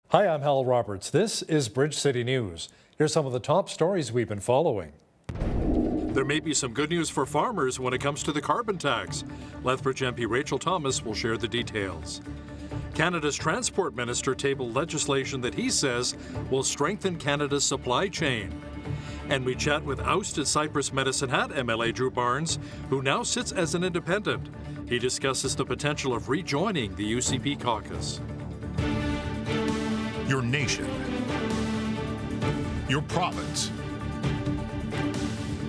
Hi, I'm Hal Roberts. This is Bridge City News. Here's some of the top stories we've been following. There may be some good news for farmers when it comes to the carbon tax. Lethbridge MP Rachel Thomas will share the details. Canada's transport minister tabled legislation that he says will strengthen Canada's supply chain. And we chat with ousted Cypress Medicine Hat MLA Drew Barnes, who now sits as an independent. He discusses the potential of rejoining the UCP caucus. Your nation, your province,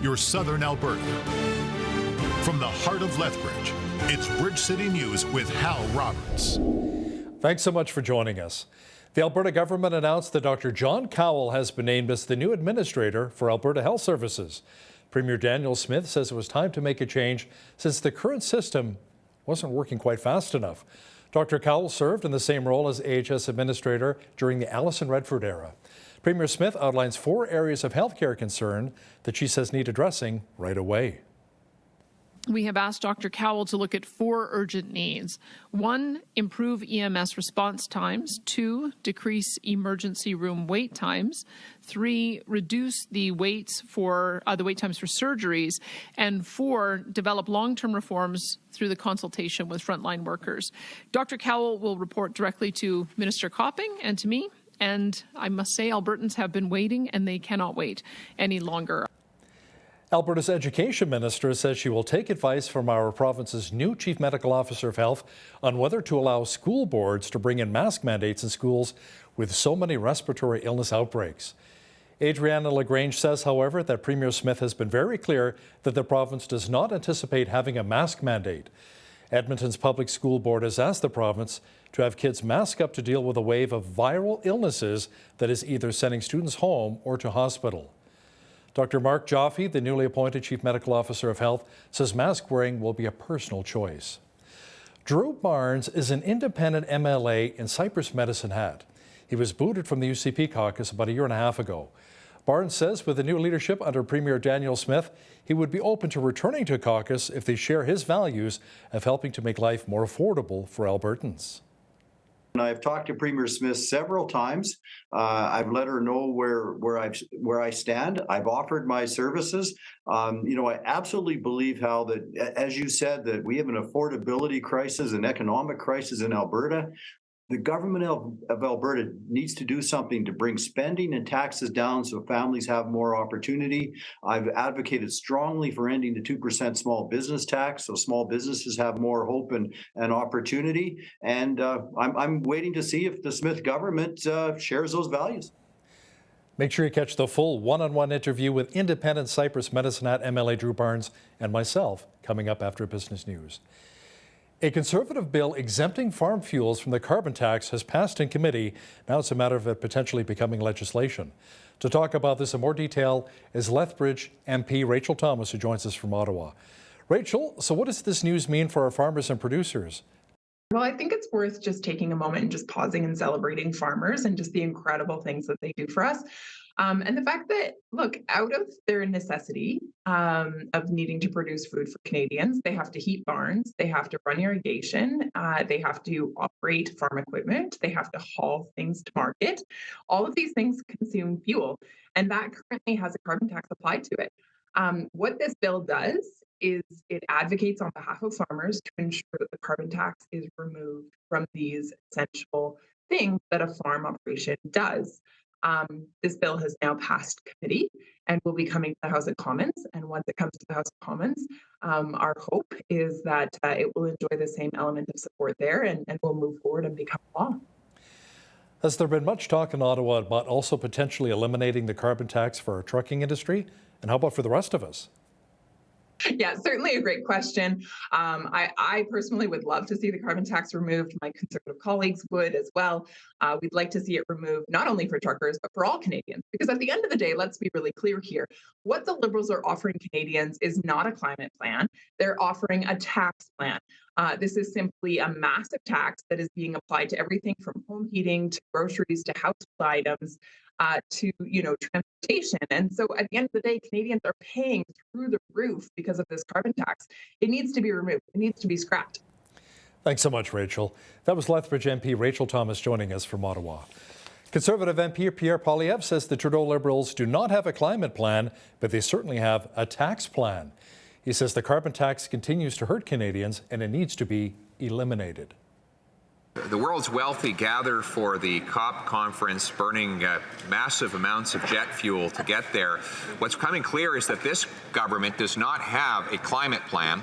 your southern Alberta. From the heart of Lethbridge, it's Bridge City News with Hal Roberts. Thanks so much for joining us. The Alberta government announced that Dr. John Cowell has been named as the new administrator for Alberta Health Services. Premier Daniel Smith says it was time to make a change since the current system wasn't working quite fast enough. Dr. Cowell served in the same role as AHS administrator during the Alison Redford era. Premier Smith outlines 4 areas of healthcare concern that she says need addressing right away. We have asked Dr. Cowell to look at 4 urgent needs. 1, improve EMS response times. 2, decrease emergency room wait times. 3, reduce the wait times for surgeries. And 4, develop long-term reforms through the consultation with frontline workers. Dr. Cowell will report directly to Minister Copping and to me. And I must say, Albertans have been waiting, and they cannot wait any longer. Alberta's education minister says she will take advice from our province's new chief medical officer of health on whether to allow school boards to bring in mask mandates in schools with so many respiratory illness outbreaks. Adriana LaGrange says, however, that Premier Smith has been very clear that the province does not anticipate having a mask mandate. Edmonton's public school board has asked the province to have kids mask up to deal with a wave of viral illnesses that is either sending students home or to hospital. Dr. Mark Joffe, the newly appointed Chief Medical Officer of Health, says mask wearing will be a personal choice. Drew Barnes is an independent MLA in Cypress Medicine Hat. He was booted from the UCP caucus about a year and a half ago. Barnes says with the new leadership under Premier Daniel Smith, he would be open to returning to caucus if they share his values of helping to make life more affordable for Albertans. I've talked to Premier Smith several times. I've let her know where I stand. I've offered my services. I absolutely believe, Hal, that as you said, that we have an affordability crisis, an economic crisis in Alberta. The government of Alberta needs to do something to bring spending and taxes down so families have more opportunity. I've advocated strongly for ending the 2% small business tax so small businesses have more hope and opportunity. And I'm waiting to see if the Smith government shares those values. Make sure you catch the full one-on-one interview with independent Cypress Medicine Hat MLA Drew Barnes and myself coming up after Business News. A Conservative bill exempting farm fuels from the carbon tax has passed in committee. Now it's a matter of it potentially becoming legislation. To talk about this in more detail is Lethbridge MP Rachel Thomas, who joins us from Ottawa. Rachel, so what does this news mean for our farmers and producers? Well, I think it's worth just taking a moment and just pausing and celebrating farmers and just the incredible things that they do for us. And the fact that, look, out of their necessity of needing to produce food for Canadians, they have to heat barns, they have to run irrigation, they have to operate farm equipment, they have to haul things to market. All of these things consume fuel, and that currently has a carbon tax applied to it. What this bill does is it advocates on behalf of farmers to ensure that the carbon tax is removed from these essential things that a farm operation does. This bill has now passed committee and will be coming to the House of Commons. And once it comes to the House of Commons, our hope is that it will enjoy the same element of support there and will move forward and become law. Has there been much talk in Ottawa about also potentially eliminating the carbon tax for our trucking industry? And how about for the rest of us? Yeah, certainly a great question. I personally would love to see the carbon tax removed. My Conservative colleagues would as well. We'd like to see it removed, not only for truckers, but for all Canadians. Because at the end of the day, let's be really clear here. What the Liberals are offering Canadians is not a climate plan. They're offering a tax plan. This is simply a massive tax that is being applied to everything from home heating to groceries to household items. To transportation. And so at the end of the day, Canadians are paying through the roof because of this carbon tax. It needs to be removed. It needs to be scrapped. Thanks so much, Rachel. That was Lethbridge MP Rachel Thomas joining us from Ottawa. Conservative MP Pierre Poilievre says the Trudeau Liberals do not have a climate plan, but they certainly have a tax plan. He says the carbon tax continues to hurt Canadians and it needs to be eliminated. The world's wealthy gather for the COP conference, burning massive amounts of jet fuel to get there. What's becoming clear is that this government does not have a climate plan.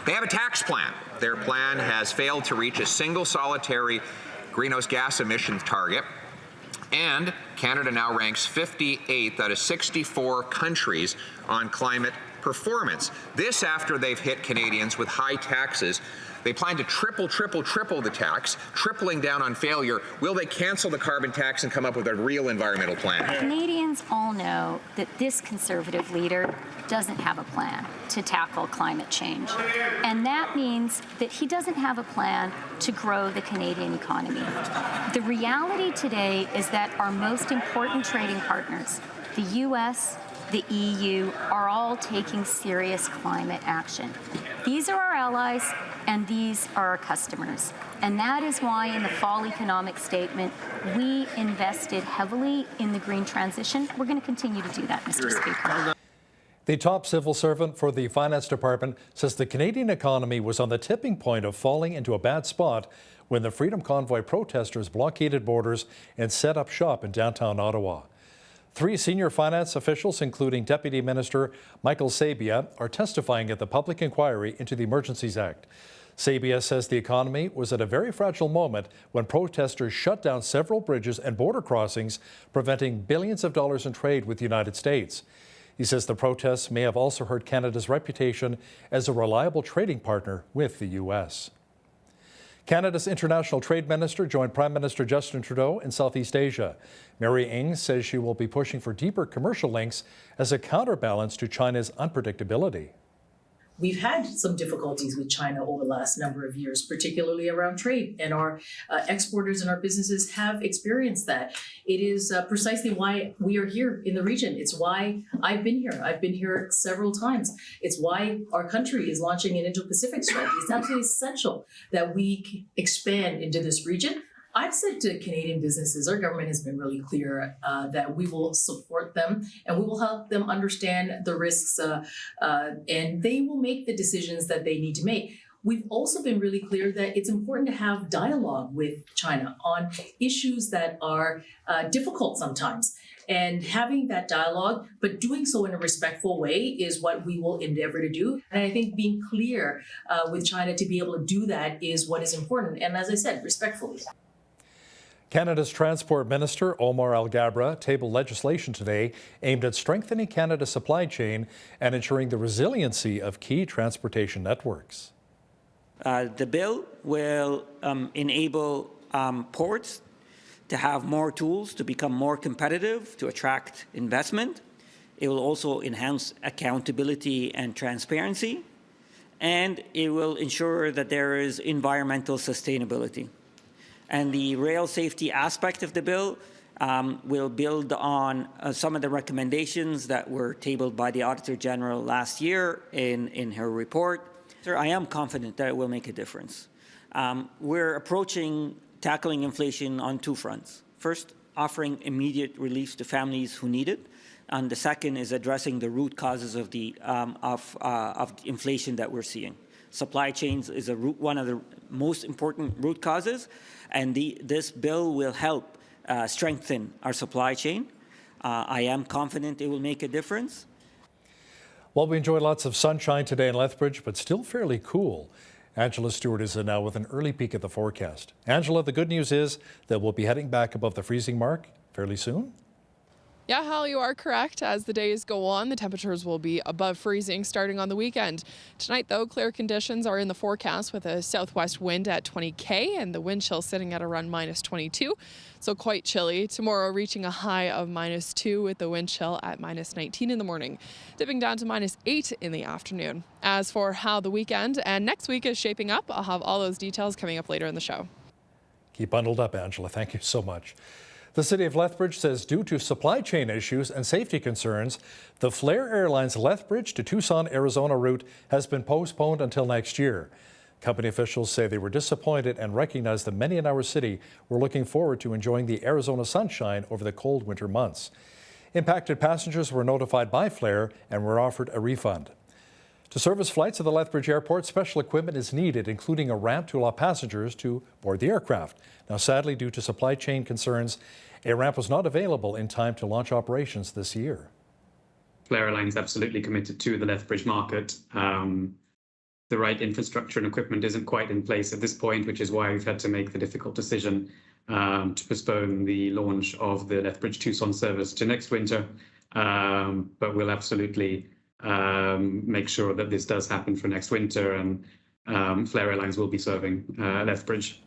They have a tax plan. Their plan has failed to reach a single solitary greenhouse gas emissions target. And Canada now ranks 58th out of 64 countries on climate performance. This after they've hit Canadians with high taxes. They plan to triple the tax, tripling down on failure. Will they cancel the carbon tax and come up with a real environmental plan? Canadians all know that this Conservative leader doesn't have a plan to tackle climate change. And that means that he doesn't have a plan to grow the Canadian economy. The reality today is that our most important trading partners, the US, the EU, are all taking serious climate action. These are our allies, and these are our customers. And that is why in the fall economic statement, we invested heavily in the green transition. We're going to continue to do that, Mr. Speaker. The top civil servant for the Finance Department says the Canadian economy was on the tipping point of falling into a bad spot when the Freedom Convoy protesters blockaded borders and set up shop in downtown Ottawa. 3 senior finance officials, including Deputy Minister Michael Sabia, are testifying at the public inquiry into the Emergencies Act. Sabia says the economy was at a very fragile moment when protesters shut down several bridges and border crossings, preventing billions of dollars in trade with the United States. He says the protests may have also hurt Canada's reputation as a reliable trading partner with the U.S. Canada's International Trade Minister joined Prime Minister Justin Trudeau in Southeast Asia. Mary Ng says she will be pushing for deeper commercial links as a counterbalance to China's unpredictability. We've had some difficulties with China over the last number of years, particularly around trade, and our exporters and our businesses have experienced that. It is precisely why we are here in the region. It's why I've been here. I've been here several times. It's why our country is launching an Indo-Pacific strategy. It's absolutely essential that we expand into this region. I've said to Canadian businesses, our government has been really clear that we will support them and we will help them understand the risks and they will make the decisions that they need to make. We've also been really clear that it's important to have dialogue with China on issues that are difficult sometimes. And having that dialogue, but doing so in a respectful way, is what we will endeavor to do. And I think being clear with China to be able to do that is what is important. And as I said, respectfully. Canada's Transport Minister, Omar Alghabra, tabled legislation today aimed at strengthening Canada's supply chain and ensuring the resiliency of key transportation networks. The bill will enable ports to have more tools to become more competitive, to attract investment. It will also enhance accountability and transparency, and it will ensure that there is environmental sustainability. And the rail safety aspect of the bill will build on some of the recommendations that were tabled by the Auditor General last year in her report. I am confident that it will make a difference. We're approaching tackling inflation on 2 fronts. First, offering immediate relief to families who need it. And the second is addressing the root causes of the of inflation that we're seeing. Supply chains is one of the most important root causes, and this bill will help strengthen our supply chain. I am confident it will make a difference. Well, we enjoyed lots of sunshine today in Lethbridge, but still fairly cool. Angela Stewart is now with an early peek at the forecast. Angela, the good news is that we'll be heading back above the freezing mark fairly soon. Yeah, Hal, you are correct. As the days go on, the temperatures will be above freezing starting on the weekend. Tonight, though, clear conditions are in the forecast with a southwest wind at 20 and the wind chill sitting at around -22, so quite chilly. Tomorrow reaching a high of -2 with the wind chill at -19 in the morning, dipping down to -8 in the afternoon. As for how the weekend and next week is shaping up, I'll have all those details coming up later in the show. Keep bundled up, Angela. Thank you so much. The city of Lethbridge says due to supply chain issues and safety concerns, the Flair Airlines Lethbridge to Tucson, Arizona route has been postponed until next year. Company officials say they were disappointed and recognized that many in our city were looking forward to enjoying the Arizona sunshine over the cold winter months. Impacted passengers were notified by Flair and were offered a refund. To service flights at the Lethbridge Airport, special equipment is needed, including a ramp to allow passengers to board the aircraft. Now, sadly, due to supply chain concerns, a ramp was not available in time to launch operations this year. Flair Airlines absolutely committed to the Lethbridge market. The right infrastructure and equipment isn't quite in place at this point, which is why we've had to make the difficult decision to postpone the launch of the Lethbridge Tucson service to next winter. But we'll absolutely make sure that this does happen for next winter, and Flair Airlines will be serving Lethbridge.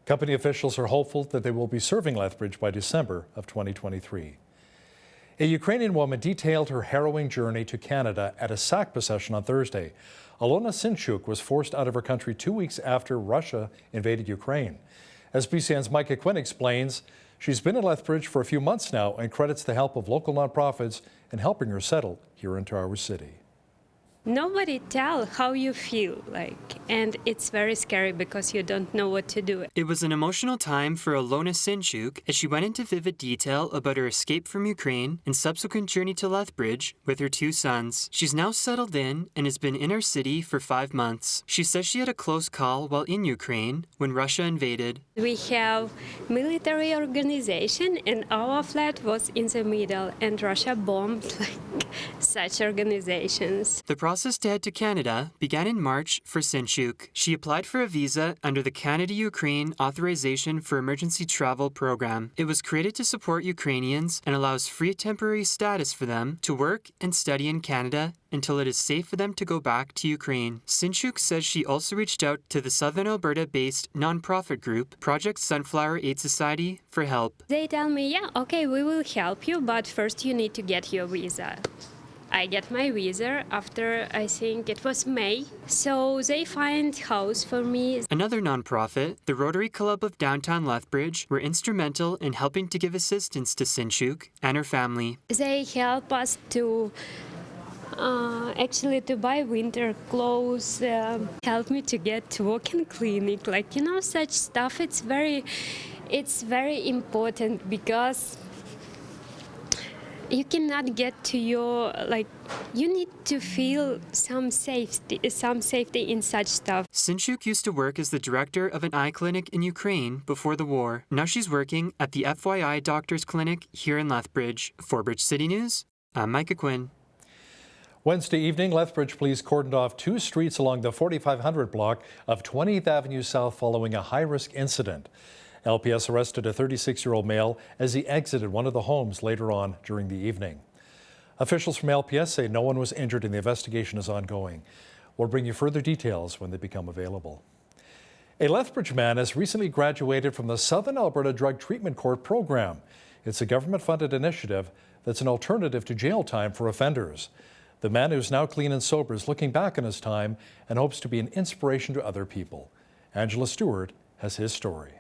Company officials are hopeful that they will be serving Lethbridge by December of 2023. A Ukrainian woman detailed her harrowing journey to Canada at a sack procession on Thursday. Alona Sinchuk was forced out of her country 2 weeks after Russia invaded Ukraine. As BCN's Micah Quinn explains, she's been in Lethbridge for a few months now and credits the help of local nonprofits in helping her settle here into our city. Nobody tell how you feel and it's very scary because you don't know what to do. It was an emotional time for Alona Sinchuk as she went into vivid detail about her escape from Ukraine and subsequent journey to Lethbridge with her 2 sons. She's now settled in and has been in our city for 5 months. She says she had a close call while in Ukraine when Russia invaded. We have military organization and our flat was in the middle and Russia bombed such organizations. The process to head to Canada began in March for Sinchuk. She applied for a visa under the Canada-Ukraine Authorization for Emergency Travel program. It was created to support Ukrainians and allows free temporary status for them to work and study in Canada until it is safe for them to go back to Ukraine. Sinchuk says she also reached out to the Southern Alberta-based nonprofit group Project Sunflower Aid Society for help. They tell me, yeah, okay, we will help you, but first you need to get your visa. I get my visa after, I think it was May. So they find house for me. Another nonprofit, the Rotary Club of Downtown Lethbridge, were instrumental in helping to give assistance to Sinchuk and her family. They help us to actually to buy winter clothes, help me to get to walk-in clinic, such stuff. It's very important because you cannot get to your, you need to feel some safety in such stuff. Sinchuk used to work as the director of an eye clinic in Ukraine before the war. Now she's working at the FYI Doctors Clinic here in Lethbridge. For Bridge City News, I'm Micah Quinn. Wednesday evening, Lethbridge police cordoned off 2 streets along the 4500 block of 20th Avenue South following a high-risk incident. LPS arrested a 36-year-old male as he exited one of the homes later on during the evening. Officials from LPS say no one was injured and the investigation is ongoing. We'll bring you further details when they become available. A Lethbridge man has recently graduated from the Southern Alberta Drug Treatment Court program. It's a government-funded initiative that's an alternative to jail time for offenders. The man who's now clean and sober is looking back on his time and hopes to be an inspiration to other people. Angela Stewart has his story.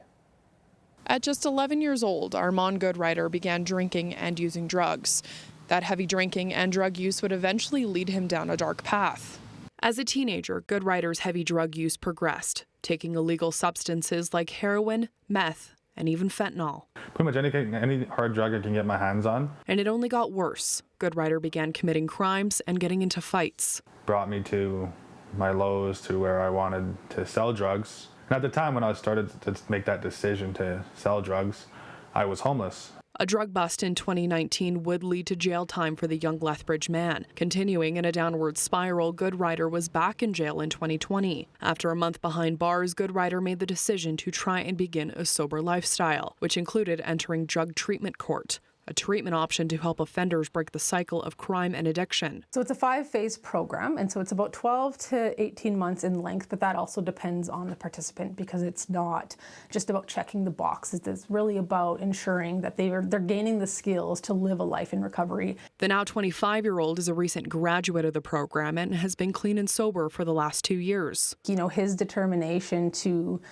At just 11 years old, Armand Goodrider began drinking and using drugs. That heavy drinking and drug use would eventually lead him down a dark path. As a teenager, Goodrider's heavy drug use progressed, taking illegal substances like heroin, meth, and even fentanyl. Pretty much any hard drug I can get my hands on. And it only got worse. Goodrider began committing crimes and getting into fights. Brought me to my lows, to where I wanted to sell drugs. And at the time when I started to make that decision to sell drugs, I was homeless. A drug bust in 2019 would lead to jail time for the young Lethbridge man. Continuing in a downward spiral, Goodrider was back in jail in 2020. After a month behind bars, Goodrider made the decision to try and begin a sober lifestyle, which included entering drug treatment court, a treatment option to help offenders break the cycle of crime and addiction. So it's a 5-phase program, and so it's about 12 to 18 months in length, but that also depends on the participant because it's not just about checking the boxes. It's really about ensuring that they're gaining the skills to live a life in recovery. The now 25-year-old is a recent graduate of the program and has been clean and sober for the last 2 years. His determination to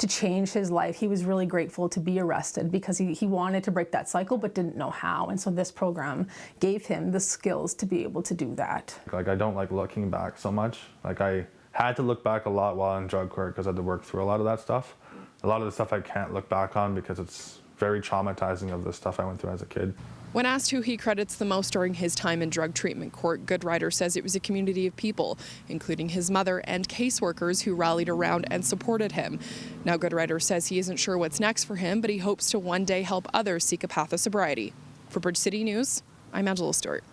change his life. He was really grateful to be arrested because he wanted to break that cycle but didn't know how. And so this program gave him the skills to be able to do that. I don't like looking back so much. I had to look back a lot while in drug court because I had to work through a lot of that stuff. A lot of the stuff I can't look back on because it's very traumatizing of the stuff I went through as a kid. When asked who he credits the most during his time in drug treatment court, Goodrider says it was a community of people, including his mother and caseworkers who rallied around and supported him. Now Goodrider says he isn't sure what's next for him, but he hopes to one day help others seek a path of sobriety. For Bridge City News, I'm Angela Stewart.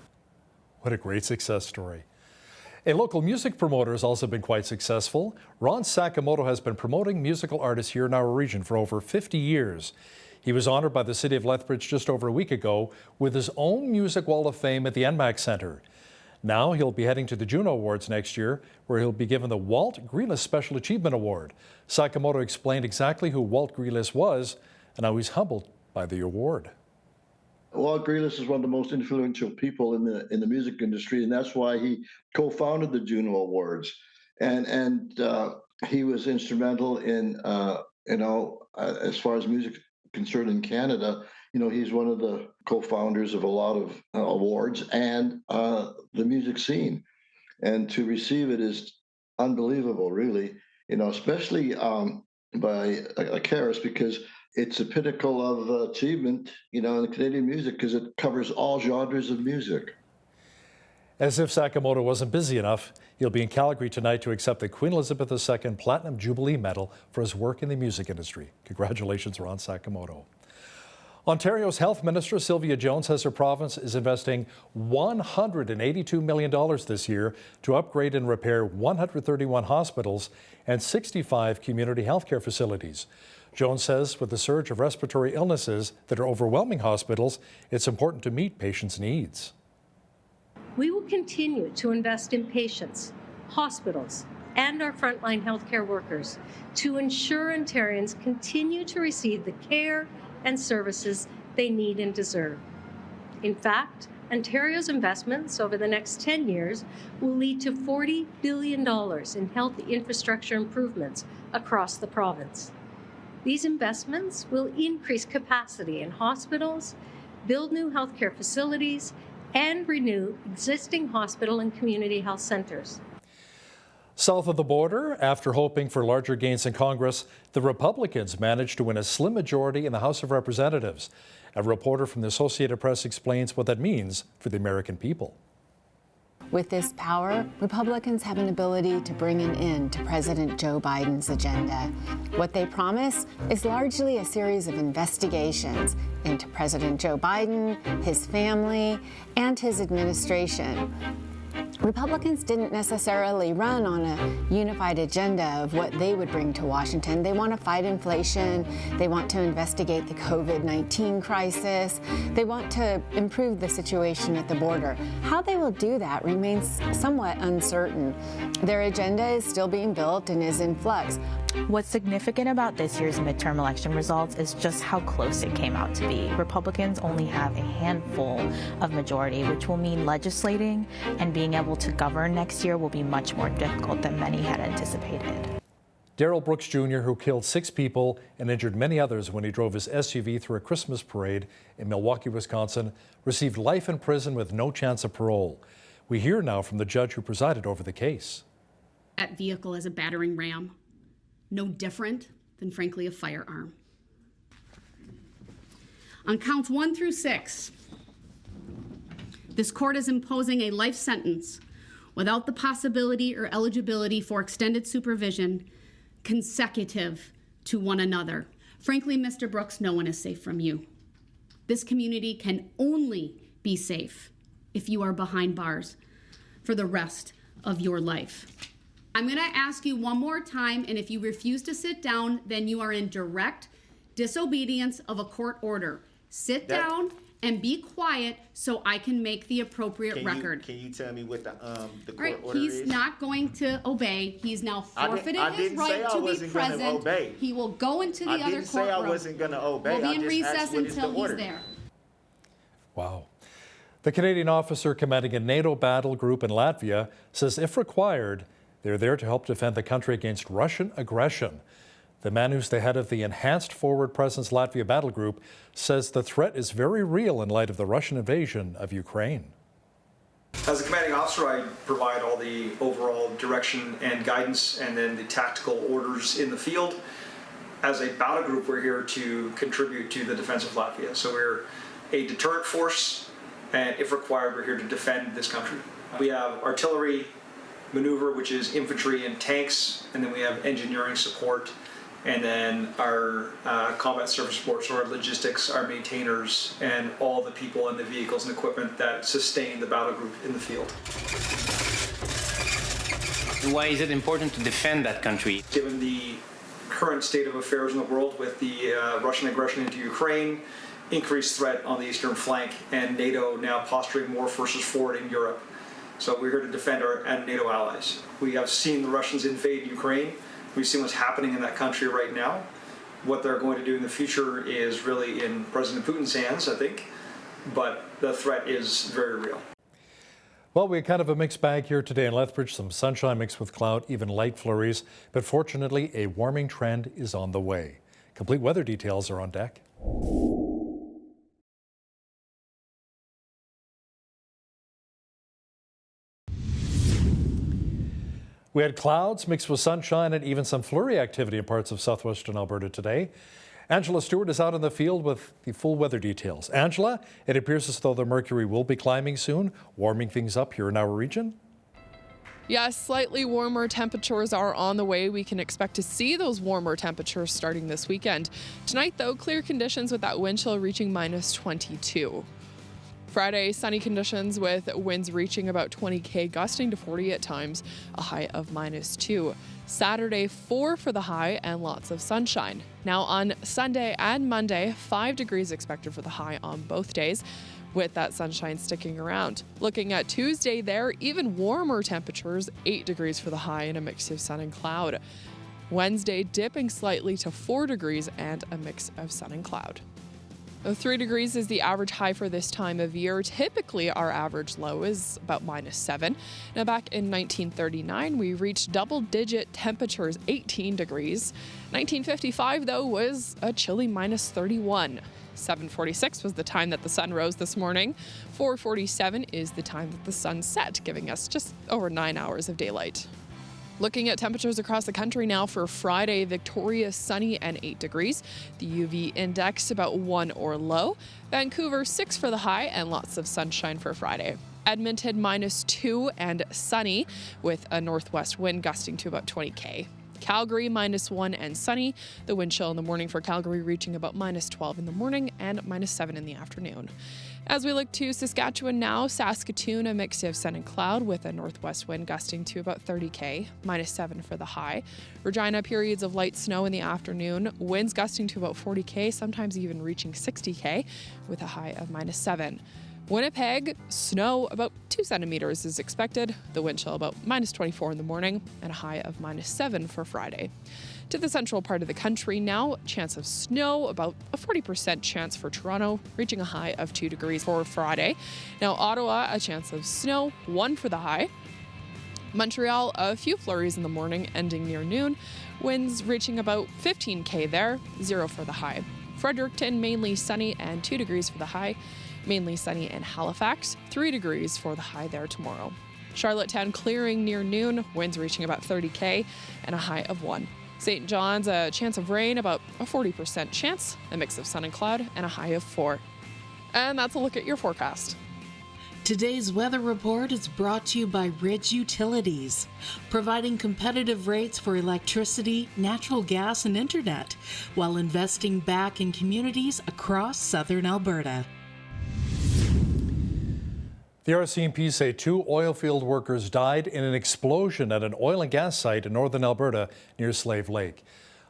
What a great success story. A local music promoter has also been quite successful. Ron Sakamoto has been promoting musical artists here in our region for over 50 years. He was honored by the city of Lethbridge just over a week ago with his own Music Wall of Fame at the NMAC Centre. Now he'll be heading to the Juno Awards next year, where he'll be given the Walt Grealis Special Achievement Award. Sakamoto explained exactly who Walt Grealis was and how he's humbled by the award. Walt Grealis is one of the most influential people in the music industry, and that's why he co-founded the Juno Awards. And he was instrumental in, as far as music concerned in Canada. He's one of the co-founders of a lot of awards and the music scene. And to receive it is unbelievable, really, especially by Akaris, because it's a pinnacle of achievement, in the Canadian music, because it covers all genres of music. As if Sakamoto wasn't busy enough, he'll be in Calgary tonight to accept the Queen Elizabeth II Platinum Jubilee Medal for his work in the music industry. Congratulations, Ron Sakamoto. Ontario's Health Minister Sylvia Jones says her province is investing $182 million this year to upgrade and repair 131 hospitals and 65 community healthcare facilities. Jones says with the surge of respiratory illnesses that are overwhelming hospitals, it's important to meet patients' needs. We will continue to invest in patients, hospitals, and our frontline healthcare workers to ensure Ontarians continue to receive the care and services they need and deserve. In fact, Ontario's investments over the next 10 years will lead to $40 billion in health infrastructure improvements across the province. These investments will increase capacity in hospitals, build new healthcare facilities, and renew existing hospital and community health centers. South of the border, after hoping for larger gains in Congress, the Republicans managed to win a slim majority in the House of Representatives. A reporter from the Associated Press explains what that means for the American people. With this power, Republicans have an ability to bring an end to President Joe Biden's agenda. What they promise is largely a series of investigations into President Joe Biden, his family, and his administration. Republicans didn't necessarily run on a unified agenda of what they would bring to Washington. They want to fight inflation. They want to investigate the COVID-19 crisis. They want to improve the situation at the border. How they will do that remains somewhat uncertain. Their agenda is still being built and is in flux. What's significant about this year's midterm election results is just how close it came out to be. Republicans only have a handful of majority, which will mean legislating and being able to govern next year will be much more difficult than many had anticipated. Darrell Brooks Jr., who killed 6 people and injured many others when he drove his SUV through a Christmas parade in Milwaukee, Wisconsin, received life in prison with no chance of parole. We hear now from the judge who presided over the case. That vehicle is a battering ram. No different than, frankly, a firearm. On counts 1 through 6, this court is imposing a life sentence without the possibility or eligibility for extended supervision consecutive to one another. Frankly, Mr. Brooks, no one is safe from you. This community can only be safe if you are behind bars for the rest of your life. I'm going to ask you one more time, and if you refuse to sit down, then you are in direct disobedience of a court order. Sit down and be quiet so I can make the appropriate record. Can you tell me what the court right, order he's is? not going to obey. He's now forfeited his right to be present. He will go into the other courtroom. I didn't say I wasn't going to obey. We'll be in recess until he's there. Wow. The Canadian officer commanding a NATO battle group in Latvia says if required, they're there to help defend the country against Russian aggression. The man who's the head of the Enhanced Forward Presence Latvia Battle Group says the threat is very real in light of the Russian invasion of Ukraine. As a commanding officer, I provide all the overall direction and guidance and then the tactical orders in the field. As a battle group, we're here to contribute to the defense of Latvia. So we're a deterrent force, and if required, we're here to defend this country. We have artillery, maneuver, which is infantry and tanks, and then we have engineering support, and then our combat service support, so our logistics, our maintainers, and all the people and the vehicles and equipment that sustain the battle group in the field. Why is it important to defend that country? Given the current state of affairs in the world with the Russian aggression into Ukraine, increased threat on the eastern flank, and NATO now posturing more forces forward in Europe. So we're here to defend our NATO allies. We have seen the Russians invade Ukraine. We've seen what's happening in that country right now. What they're going to do in the future is really in President Putin's hands, I think, but the threat is very real. Well, we had kind of a mixed bag here today in Lethbridge. Some sunshine mixed with cloud, even light flurries. But fortunately, a warming trend is on the way. Complete weather details are on deck. We had clouds mixed with sunshine and even some flurry activity in parts of southwestern Alberta today. Angela Stewart is out in the field with the full weather details. Angela, it appears as though the mercury will be climbing soon, warming things up here in our region. Yes, slightly warmer temperatures are on the way. We can expect to see those warmer temperatures starting this weekend. Tonight, though, clear conditions with that wind chill reaching -22. Friday, sunny conditions with winds reaching about 20 gusting to 40 at times, a high of -2. Saturday, 4 for the high and lots of sunshine. Now on Sunday and Monday, 5 degrees expected for the high on both days, with that sunshine sticking around. Looking at Tuesday there, even warmer temperatures, 8 degrees for the high and a mix of sun and cloud. Wednesday, dipping slightly to 4 degrees and a mix of sun and cloud. 3 degrees is the average high for this time of year. Typically, our average low is about -7. Now, back in 1939, we reached double-digit temperatures, 18 degrees. 1955, though, was a chilly -31. 7:46 was the time that the sun rose this morning. 4:47 is the time that the sun set, giving us just over 9 hours of daylight. Looking at temperatures across the country now for Friday, Victoria sunny and 8 degrees. The UV index about 1 or low. Vancouver 6 for the high and lots of sunshine for Friday. Edmonton -2 and sunny with a northwest wind gusting to about 20 Calgary -1 and sunny. The wind chill in the morning for Calgary reaching about -12 in the morning and -7 in the afternoon. As we look to Saskatchewan now, Saskatoon, a mix of sun and cloud with a northwest wind gusting to about 30 -7 for the high. Regina, periods of light snow in the afternoon, winds gusting to about 40 sometimes even reaching 60 with a high of -7. Winnipeg, snow about 2 centimeters is expected. The wind chill about -24 in the morning and a high of -7 for Friday. To the central part of the country now, chance of snow, about a 40% chance for Toronto, reaching a high of 2 degrees for Friday. Now Ottawa, a chance of snow, 1 for the high. Montreal, a few flurries in the morning, ending near noon. Winds reaching about 15 there, 0 for the high. Fredericton, mainly sunny and 2 degrees for the high. Mainly sunny in Halifax, 3 degrees for the high there tomorrow. Charlottetown clearing near noon, winds reaching about 30 and a high of 1. St. John's, a chance of rain, about a 40% chance, a mix of sun and cloud, and a high of 4. And that's a look at your forecast. Today's weather report is brought to you by Ridge Utilities, providing competitive rates for electricity, natural gas, and internet, while investing back in communities across southern Alberta. The RCMP say 2 oil field workers died in an explosion at an oil and gas site in northern Alberta near Slave Lake.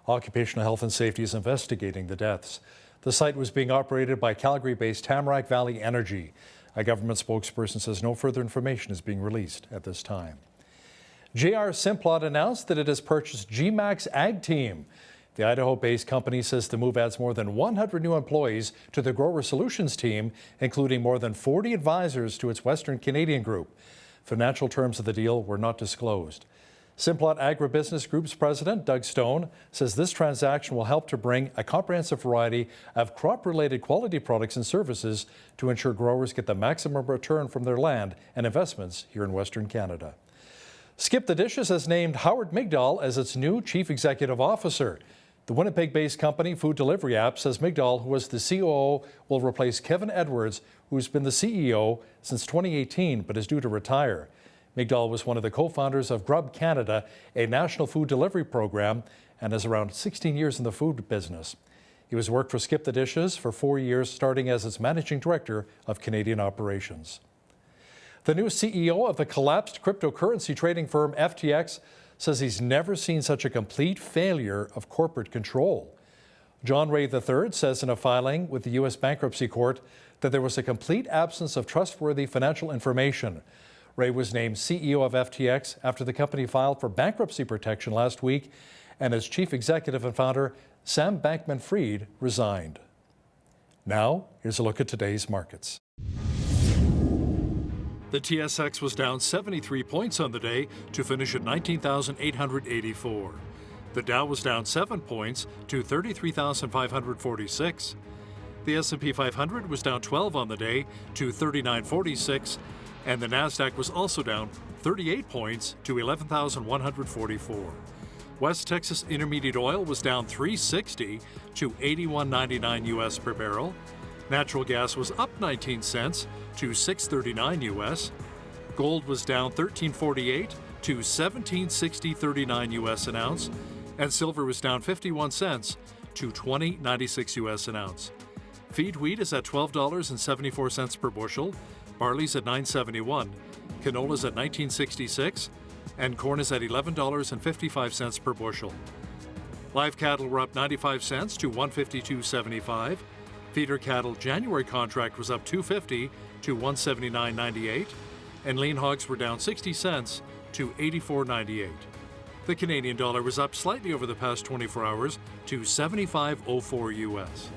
Occupational Health and Safety is investigating the deaths. The site was being operated by Calgary-based Tamarack Valley Energy. A government spokesperson says no further information is being released at this time. JR Simplot announced that it has purchased GMAX Ag Team. The Idaho-based company says the move adds more than 100 new employees to the Grower Solutions team, including more than 40 advisors to its Western Canadian group. Financial terms of the deal were not disclosed. Simplot Agribusiness Group's president, Doug Stone, says this transaction will help to bring a comprehensive variety of crop-related quality products and services to ensure growers get the maximum return from their land and investments here in Western Canada. Skip the Dishes has named Howard Migdal as its new Chief Executive Officer. The Winnipeg-based company Food Delivery App says Migdal, who was the COO, will replace Kevin Edwards, who's been the CEO since 2018 but is due to retire. Migdal was one of the co-founders of Grub Canada, a national food delivery program, and has around 16 years in the food business. He has worked for Skip the Dishes for 4 years, starting as its managing director of Canadian operations. The new CEO of the collapsed cryptocurrency trading firm FTX says he's never seen such a complete failure of corporate control. John Ray III says in a filing with the U.S. Bankruptcy Court that there was a complete absence of trustworthy financial information. Ray was named CEO of FTX after the company filed for bankruptcy protection last week, and as chief executive and founder, Sam Bankman-Fried resigned. Now, here's a look at today's markets. The TSX was down 73 points on the day to finish at 19,884. The Dow was down 7 points to 33,546. The S&P 500 was down 12 on the day to 3946. And the Nasdaq was also down 38 points to 11,144. West Texas Intermediate Oil was down $3.60 to $81.99 US per barrel. Natural gas was up 19 cents to $6.39 US. Gold was down $13.48 to $17.60.39 US an ounce, and silver was down 51 cents to $20.96 US an ounce. Feed wheat is at $12.74 per bushel. Barley's at $9.71, canola's at $19.66, and corn is at $11.55 per bushel. Live cattle were up 95 cents to $152.75. Feeder cattle January contract was up $2.50 to $179.98, and lean hogs were down 60 cents to $84.98. The Canadian dollar was up slightly over the past 24 hours to 75.04 US.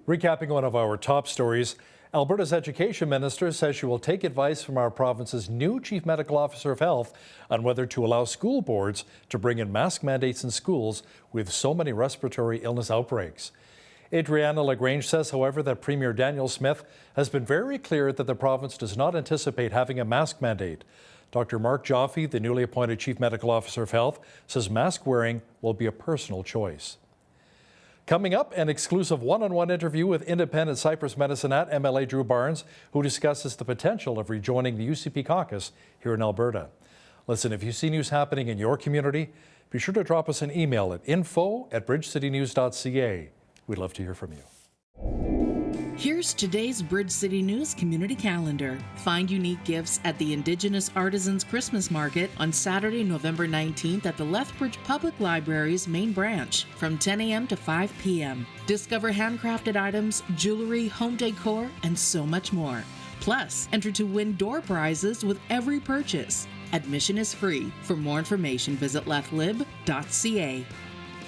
Recapping one of our top stories, Alberta's education minister says she will take advice from our province's new chief medical officer of health on whether to allow school boards to bring in mask mandates in schools with so many respiratory illness outbreaks. Adriana LaGrange says, however, that Premier Daniel Smith has been very clear that the province does not anticipate having a mask mandate. Dr. Mark Joffe, the newly appointed chief medical officer of health, says mask wearing will be a personal choice. Coming up, an exclusive one-on-one interview with independent Cypress Medicine Hat MLA Drew Barnes, who discusses the potential of rejoining the UCP caucus here in Alberta. Listen, if you see news happening in your community, be sure to drop us an email at info@bridgecitynews.ca. We'd love to hear from you. Here's today's Bridge City News community calendar. Find unique gifts at the Indigenous Artisans Christmas Market on Saturday, November 19th at the Lethbridge Public Library's main branch from 10 a.m. to 5 p.m. Discover handcrafted items, jewelry, home decor, and so much more. Plus, enter to win door prizes with every purchase. Admission is free. For more information, visit lethlib.ca.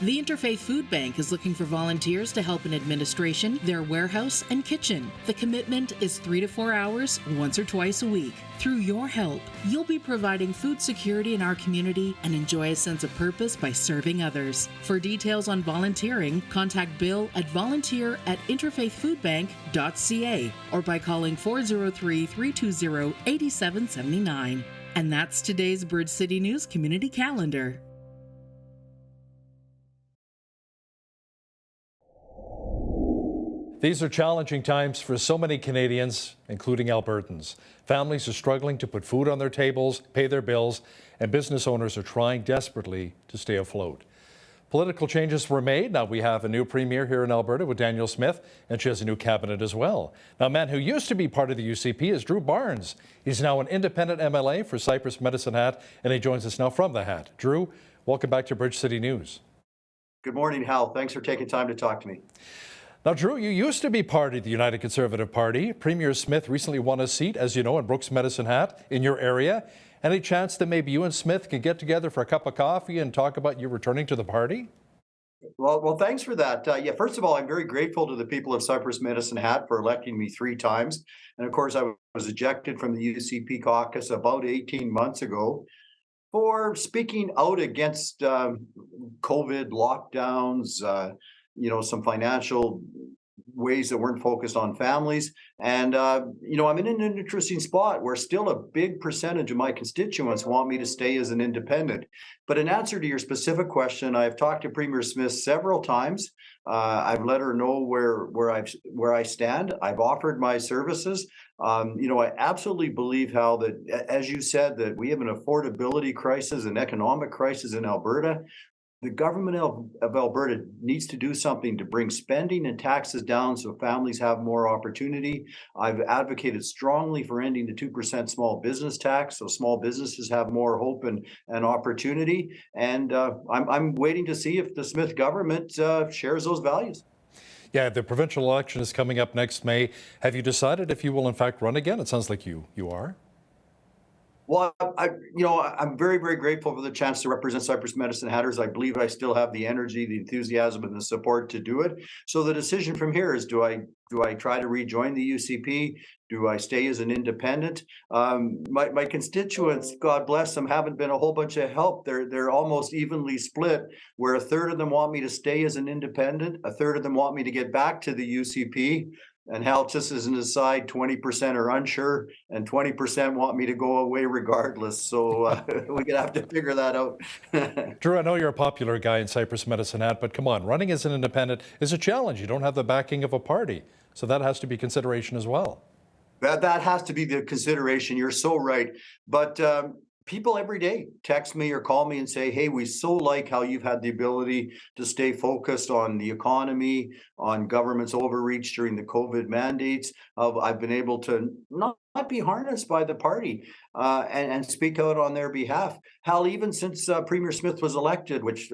The Interfaith Food Bank is looking for volunteers to help in administration, their warehouse, and kitchen. The commitment is 3 to 4 hours, once or twice a week. Through your help, you'll be providing food security in our community and enjoy a sense of purpose by serving others. For details on volunteering, contact Bill at volunteer@interfaithfoodbank.ca or by calling 403-320-8779. And that's today's Bridge City News community calendar. These are challenging times for so many Canadians, including Albertans. Families are struggling to put food on their tables, pay their bills, and business owners are trying desperately to stay afloat. Political changes were made. Now we have a new premier here in Alberta with Daniel Smith, and she has a new cabinet as well. Now, a man who used to be part of the UCP is Drew Barnes. He's now an independent MLA for Cypress Medicine Hat, and he joins us now from the Hat. Drew, welcome back to Bridge City News. Good morning, Hal. Thanks for taking time to talk to me. Now, Drew, you used to be part of the United Conservative Party. Premier Smith recently won a seat, as you know, in Brooks Medicine Hat in your area. Any chance that maybe you and Smith can get together for a cup of coffee and talk about you returning to the party? Well, thanks for that. Yeah, first of all, I'm very grateful to the people of Cypress Medicine Hat for electing me 3 times. And of course, I was ejected from the UCP caucus about 18 months ago for speaking out against COVID lockdowns, some financial ways that weren't focused on families. And, I'm in an interesting spot where still a big percentage of my constituents want me to stay as an independent. But in answer to your specific question, I've talked to Premier Smith several times. I've let her know where I stand. I've offered my services. I absolutely believe, Hal, that as you said, that we have an affordability crisis, an economic crisis in Alberta. The government of Alberta needs to do something to bring spending and taxes down so families have more opportunity. I've advocated strongly for ending the 2% small business tax so small businesses have more hope and opportunity. And I'm waiting to see if the Smith government shares those values. Yeah, the provincial election is coming up next May. Have you decided if you will in fact run again? It sounds like you are. Well, I'm very, very grateful for the chance to represent Cypress Medicine Hatters. I believe I still have the energy, the enthusiasm, and the support to do it. So the decision from here is: do I try to rejoin the UCP? Do I stay as an independent? My constituents, God bless them, haven't been a whole bunch of help. They're almost evenly split, where a third of them want me to stay as an independent, a third of them want me to get back to the UCP. And Hal, just as an aside, 20% are unsure and 20% want me to go away regardless. So we're going to have to figure that out. Drew, I know you're a popular guy in Cypress Medicine Hat, but come on, running as an independent is a challenge. You don't have the backing of a party. So that has to be consideration as well. That has to be the consideration. You're so right. But people every day text me or call me and say, hey, we so like how you've had the ability to stay focused on the economy, on government's overreach during the COVID mandates. I've been able to not be harnessed by the party and speak out on their behalf. Hal, even since Premier Smith was elected, which,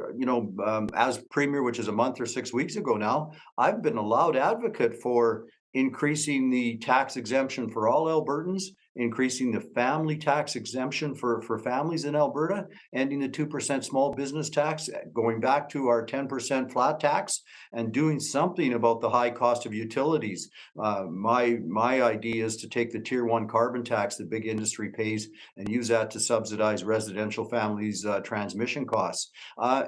as Premier, which is a month or 6 weeks ago now, I've been a loud advocate for increasing the tax exemption for all Albertans, increasing the family tax exemption for families in Alberta, ending the 2% small business tax, going back to our 10% flat tax, and doing something about the high cost of utilities. My idea is to take the tier 1 carbon tax that big industry pays and use that to subsidize residential families' transmission costs.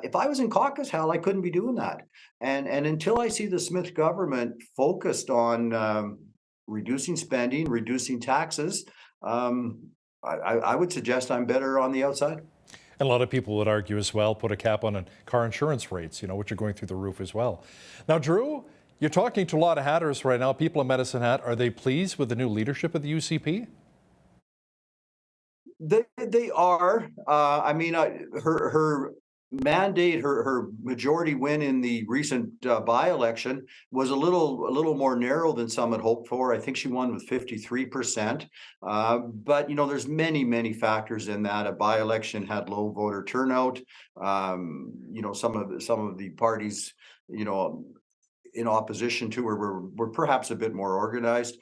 If I was in caucus, Hal, I couldn't be doing that. And until I see the Smith government focused on reducing spending, reducing taxes, I would suggest I'm better on the outside. And a lot of people would argue as well, put a cap on car insurance rates, which are going through the roof as well. Now, Drew, you're talking to a lot of Hatters right now, people in Medicine Hat. Are they pleased with the new leadership of the UCP? They are. Her mandate, her majority win in the recent by-election was a little more narrow than some had hoped for. I think she won with 53%. But there's many factors in that. A by-election had low voter turnout. Some of the parties, in opposition to her were perhaps a bit more organized.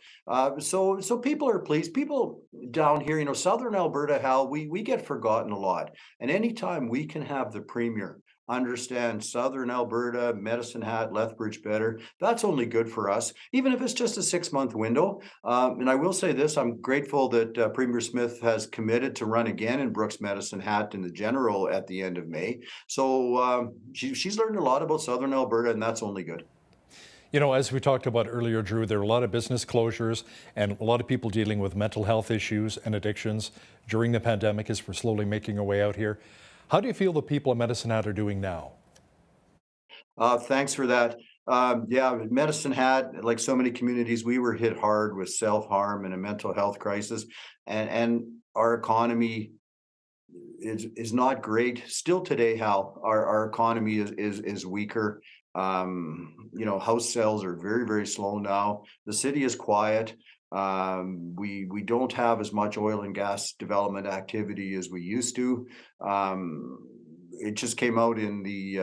So people are pleased. People down here, Southern Alberta, Hal, we get forgotten a lot. And anytime we can have the Premier understand Southern Alberta, Medicine Hat, Lethbridge better, that's only good for us, even if it's just a 6-month window. And I will say this, I'm grateful that Premier Smith has committed to run again in Brooks Medicine Hat in the general at the end of May. So she's learned a lot about Southern Alberta, and that's only good. As we talked about earlier, Drew, there are a lot of business closures and a lot of people dealing with mental health issues and addictions during the pandemic as we're slowly making our way out here. How do you feel the people of Medicine Hat are doing now? Thanks for that. Medicine Hat, like so many communities, we were hit hard with self-harm and a mental health crisis, and our economy is not great. Still today, Hal, our economy is weaker. House sales are very, very slow now. The city is quiet. We don't have as much oil and gas development activity as we used to. It just came out in the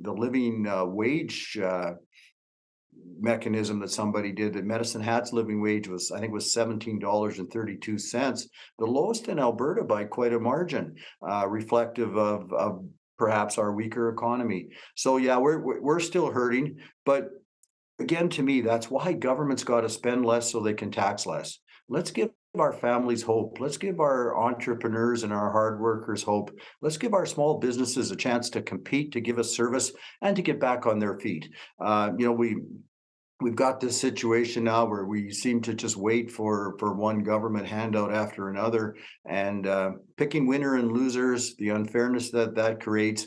living wage mechanism that somebody did, that Medicine Hat's living wage was $17.32, the lowest in Alberta by quite a margin, reflective of perhaps our weaker economy. So yeah, we're still hurting, but again, to me, that's why government's got to spend less so they can tax less. Let's give our families hope. Let's give our entrepreneurs and our hard workers hope. Let's give our small businesses a chance to compete, to give us service, and to get back on their feet. We've got this situation now where we seem to just wait for one government handout after another, and picking winner and losers, the unfairness that creates,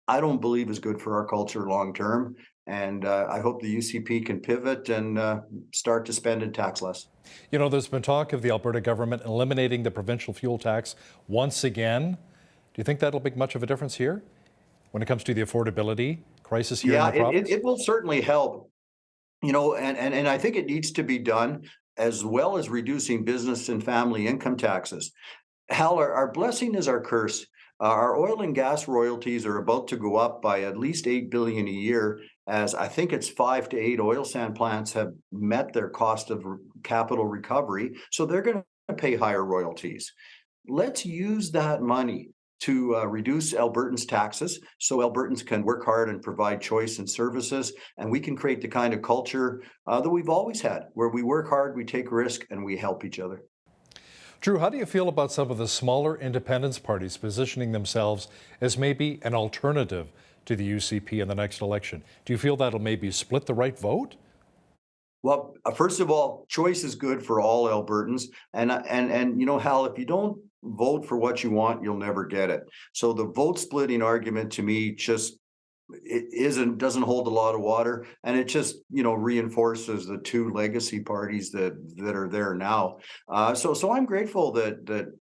I don't believe is good for our culture long term. And I hope the UCP can pivot and start to spend and tax less. You know, there's been talk of the Alberta government eliminating the provincial fuel tax once again. Do you think that'll make much of a difference here when it comes to the affordability crisis here in the province? It will certainly help. You know, and I think it needs to be done, as well as reducing business and family income taxes. Hal, our blessing is our curse. Our oil and gas royalties are about to go up by at least $8 billion a year, as I think it's 5 to 8 oil sand plants have met their cost of capital recovery, so they're going to pay higher royalties. Let's use that money to reduce Albertans' taxes so Albertans can work hard and provide choice and services, and we can create the kind of culture that we've always had, where we work hard, we take risk, and we help each other. Drew, how do you feel about some of the smaller independence parties positioning themselves as maybe an alternative to the UCP in the next election? Do you feel that'll maybe split the right vote? Well, first of all, choice is good for all Albertans, and you know, Hal, if you don't vote for what you want, you'll never get it. So the vote splitting argument, to me, just doesn't hold a lot of water, and it just, you know, reinforces the two legacy parties that are there now. So I'm grateful that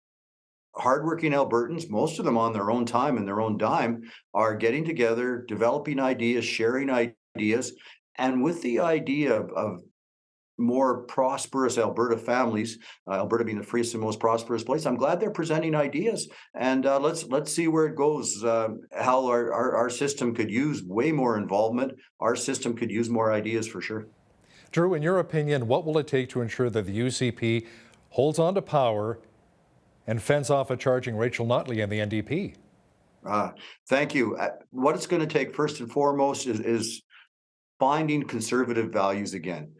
hardworking Albertans, most of them on their own time and their own dime, are getting together, developing ideas, sharing ideas, and with the idea of more prosperous Alberta families, Alberta being the freest and most prosperous place. I'm glad they're presenting ideas, and let's see where it goes. How our system could use way more involvement. Our system could use more ideas for sure. Drew, in your opinion, what will it take to ensure that the UCP holds on to power and fends off a charging Rachel Notley and the NDP? Thank you. What it's going to take first and foremost is finding conservative values again.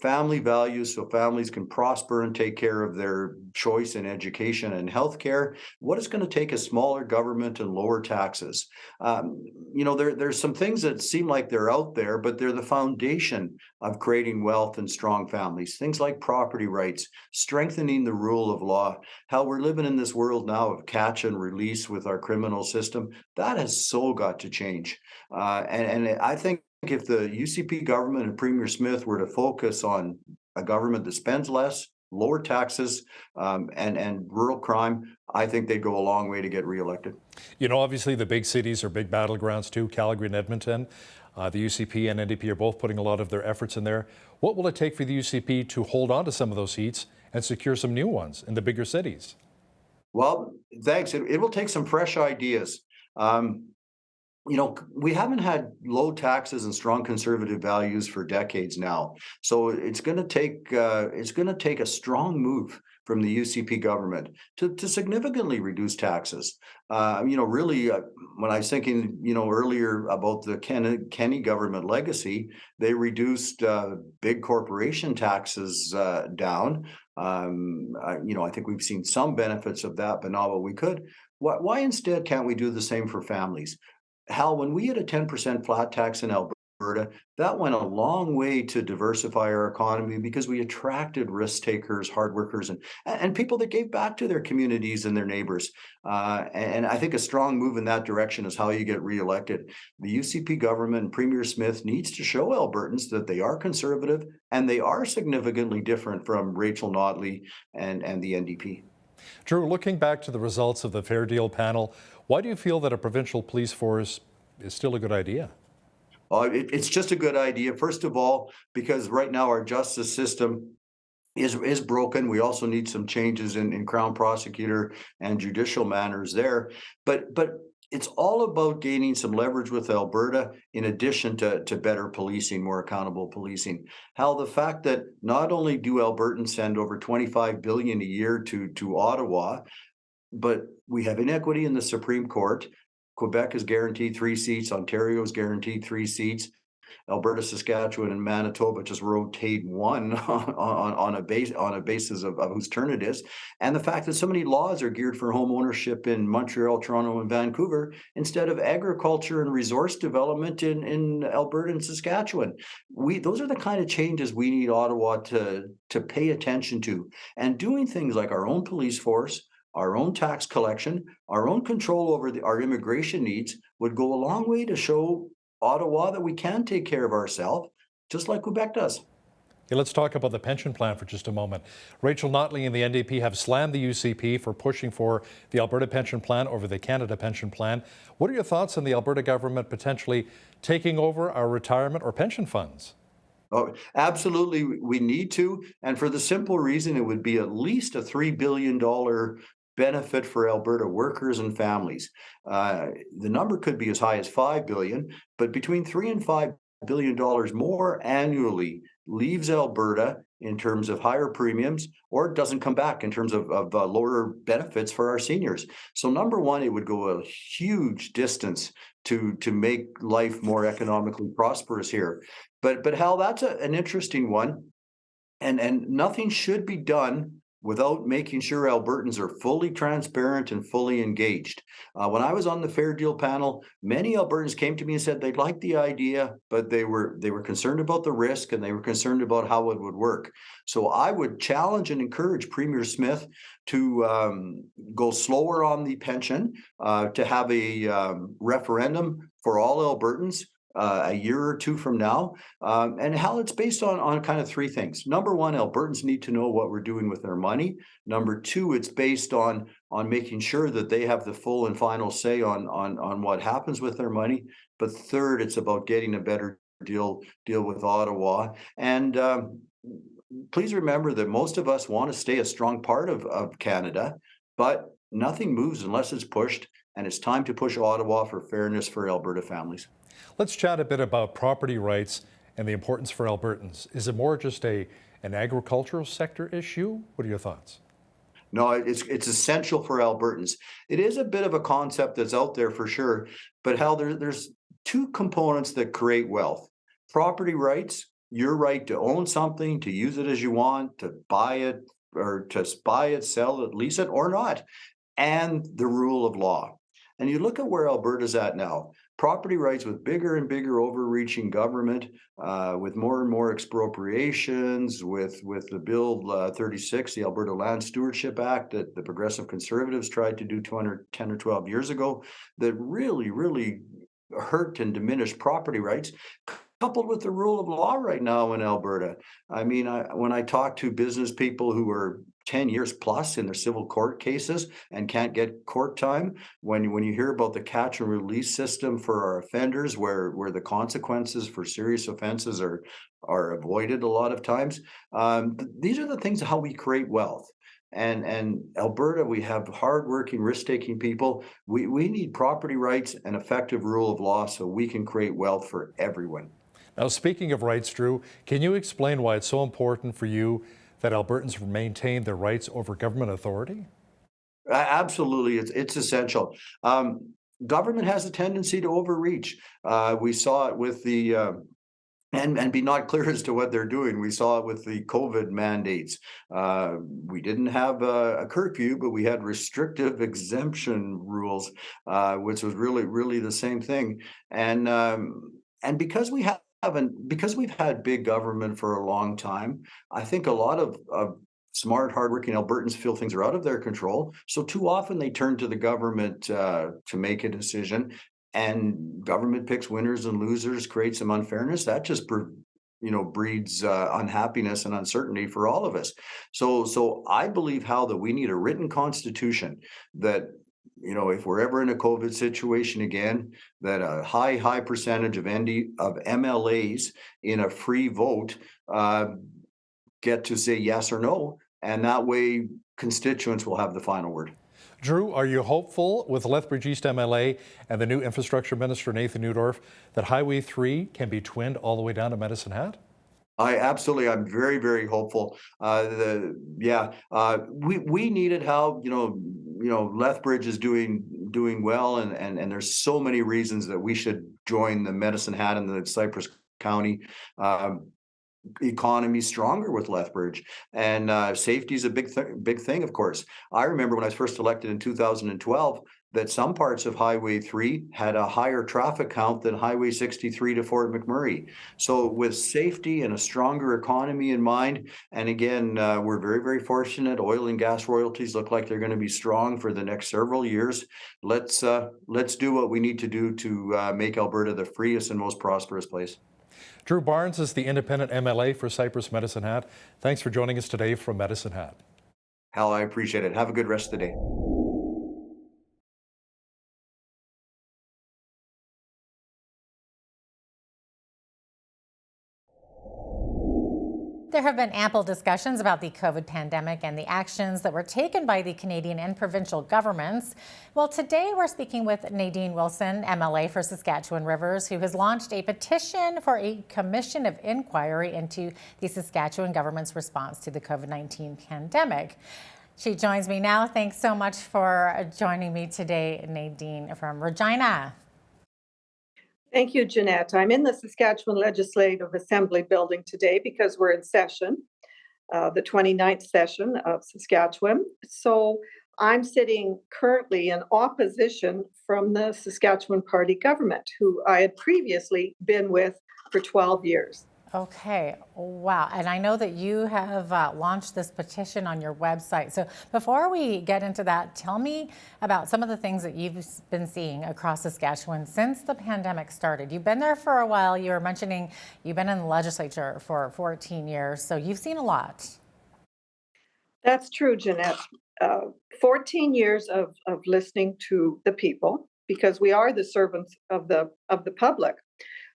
Family values, so families can prosper and take care of their choice in education and healthcare. What it's going to take is smaller government and lower taxes. You know, there's some things that seem like they're out there, but they're the foundation of creating wealth and strong families. Things like property rights, strengthening the rule of law. How we're living in this world now of catch and release with our criminal system, that has so got to change. And I think if the UCP government and Premier Smith were to focus on a government that spends less, lower taxes, and rural crime, I think they'd go a long way to get reelected. You know, obviously the big cities are big battlegrounds too, Calgary and Edmonton. The UCP and NDP are both putting a lot of their efforts in there. What will it take for the UCP to hold on to some of those seats and secure some new ones in the bigger cities? Well, thanks. It will take some fresh ideas. You know, we haven't had low taxes and strong conservative values for decades now. So it's going to take a strong move from the UCP government to significantly reduce taxes. You know, really, when I was thinking, you know, earlier about the Kenney government legacy, they reduced big corporation taxes down. You know, I think we've seen some benefits of that, but not what we could. Why instead can't we do the same for families? Hal, when we had a 10% flat tax in Alberta, that went a long way to diversify our economy because we attracted risk takers, hard workers, and people that gave back to their communities and their neighbors. And I think a strong move in that direction is how you get reelected. The UCP government and Premier Smith needs to show Albertans that they are conservative and they are significantly different from Rachel Notley and the NDP. Drew, looking back to the results of the Fair Deal panel, why do you feel that a provincial police force is still a good idea? It's just a good idea, first of all, because right now our justice system is broken. We also need some changes in Crown prosecutor and judicial manners there. But it's all about gaining some leverage with Alberta in addition to better policing, more accountable policing. Hal, the fact that not only do Albertans send over $25 billion a year to Ottawa, but we have inequity in the Supreme Court. Quebec is guaranteed 3 seats. Ontario is guaranteed 3 seats. Alberta, Saskatchewan, and Manitoba just rotate one on a basis of whose turn it is, and the fact that so many laws are geared for home ownership in Montreal, Toronto, and Vancouver instead of agriculture and resource development in Alberta and Saskatchewan. Those are the kind of changes we need Ottawa to pay attention to, and doing things like our own police force, our own tax collection, our own control over our immigration needs would go a long way to show Ottawa that we can take care of ourselves, just like Quebec does. Okay, let's talk about the pension plan for just a moment. Rachel Notley and the NDP have slammed the UCP for pushing for the Alberta pension plan over the Canada pension plan. What are your thoughts on the Alberta government potentially taking over our retirement or pension funds? Oh, absolutely, we need to, and for the simple reason it would be at least a $3 billion benefit for Alberta workers and families. The number could be as high as $5 billion, but between $3 and $5 billion more annually leaves Alberta in terms of higher premiums, or doesn't come back in terms of lower benefits for our seniors. So number one, it would go a huge distance to make life more economically prosperous here. But Hal, that's an interesting one, and nothing should be done without making sure Albertans are fully transparent and fully engaged. When I was on the Fair Deal panel, many Albertans came to me and said they liked the idea, but they were concerned about the risk and they were concerned about how it would work. So I would challenge and encourage Premier Smith to go slower on the pension, to have a referendum for all Albertans a year or two from now. And how it's based on kind of 3 things. Number one, Albertans need to know what we're doing with their money. Number two, it's based on making sure that they have the full and final say on what happens with their money. But third, it's about getting a better deal with Ottawa. And please remember that most of us want to stay a strong part of Canada, but nothing moves unless it's pushed. And it's time to push Ottawa for fairness for Alberta families. Let's chat a bit about property rights and the importance for Albertans. Is it more just an agricultural sector issue? What are your thoughts? No, it's essential for Albertans. It is a bit of a concept that's out there for sure, but Hal, there's 2 components that create wealth. Property rights, your right to own something, to use it as you want, to buy it, or to buy it, sell it, lease it, or not, and the rule of law. And you look at where Alberta's at now. Property rights with bigger and bigger overreaching government, with more and more expropriations, with the Bill 36, the Alberta Land Stewardship Act that the Progressive Conservatives tried to do 10 or 12 years ago, that really hurt and diminished property rights, coupled with the rule of law right now in Alberta. I mean, when I talk to business people who are 10 years plus in their civil court cases and can't get court time, when you hear about the catch and release system for our offenders, where the consequences for serious offenses are avoided a lot of times, these are the things how we create wealth. And Alberta, we have hardworking, risk-taking people. We need property rights and effective rule of law so we can create wealth for everyone. Now, speaking of rights, Drew, can you explain why it's so important for you that Albertans maintain their rights over government authority? Absolutely, it's essential. Government has a tendency to overreach. We saw it with the and be not clear as to what they're doing. We saw it with the COVID mandates. We didn't have a curfew, but we had restrictive exemption rules, which was really the same thing. And because we've had big government for a long time, I think a lot of smart, hardworking Albertans feel things are out of their control. So too often they turn to the government to make a decision, and government picks winners and losers, creates some unfairness. That just breeds unhappiness and uncertainty for all of us. So I believe, Hal, that we need a written constitution that, if we're ever in a COVID situation again, that a high percentage of MLAs in a free vote get to say yes or no, and that way constituents will have the final word. Drew, are you hopeful with Lethbridge East MLA and the new infrastructure minister, Nathan Neudorf, that Highway 3 can be twinned all the way down to Medicine Hat? I'm very, very hopeful. We needed help. Lethbridge is doing well, and there's so many reasons that we should join the Medicine Hat and the Cypress County economy stronger with Lethbridge, and safety is a big thing. Of course, I remember when I was first elected in 2012. That some parts of Highway 3 had a higher traffic count than Highway 63 to Fort McMurray. So with safety and a stronger economy in mind, and again, we're very, very fortunate. Oil and gas royalties look like they're going to be strong for the next several years. Let's do what we need to do to make Alberta the freest and most prosperous place. Drew Barnes is the independent MLA for Cypress Medicine Hat. Thanks for joining us today from Medicine Hat. Hal, I appreciate it. Have a good rest of the day. There have been ample discussions about the COVID pandemic and the actions that were taken by the Canadian and provincial governments. Well, today we're speaking with Nadine Wilson, MLA for Saskatchewan Rivers, who has launched a petition for a commission of inquiry into the Saskatchewan government's response to the COVID-19 pandemic. She joins me now. Thanks so much for joining me today, Nadine from Regina. Thank you, Jeanette. I'm in the Saskatchewan Legislative Assembly building today because we're in session, the 29th session of Saskatchewan. So I'm sitting currently in opposition from the Saskatchewan Party government, who I had previously been with for 12 years. Okay, wow. And I know that you have launched this petition on your website. So before we get into that, tell me about some of the things that you've been seeing across Saskatchewan since the pandemic started. You've been there for a while. You were mentioning you've been in the legislature for 14 years, so you've seen a lot. That's true, Jeanette. 14 years of listening to the people, because we are the servants of the public.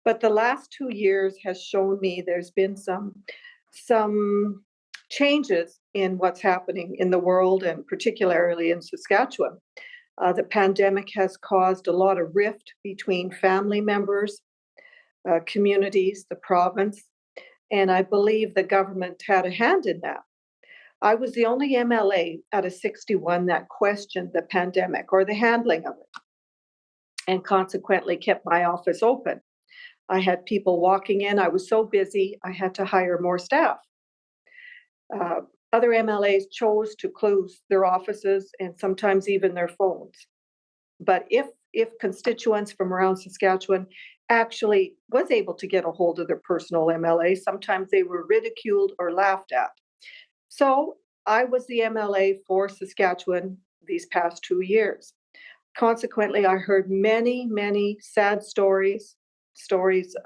But the last 2 years has shown me there's been some changes in what's happening in the world, and particularly in Saskatchewan. The pandemic has caused a lot of rift between family members, communities, the province, and I believe the government had a hand in that. I was the only MLA out of 61 that questioned the pandemic or the handling of it, and consequently kept my office open. I had people walking in. I was so busy, I had to hire more staff. Other MLAs chose to close their offices and sometimes even their phones. But if constituents from around Saskatchewan actually was able to get a hold of their personal MLA, sometimes they were ridiculed or laughed at. So I was the MLA for Saskatchewan these past 2 years. Consequently, I heard many, many sad stories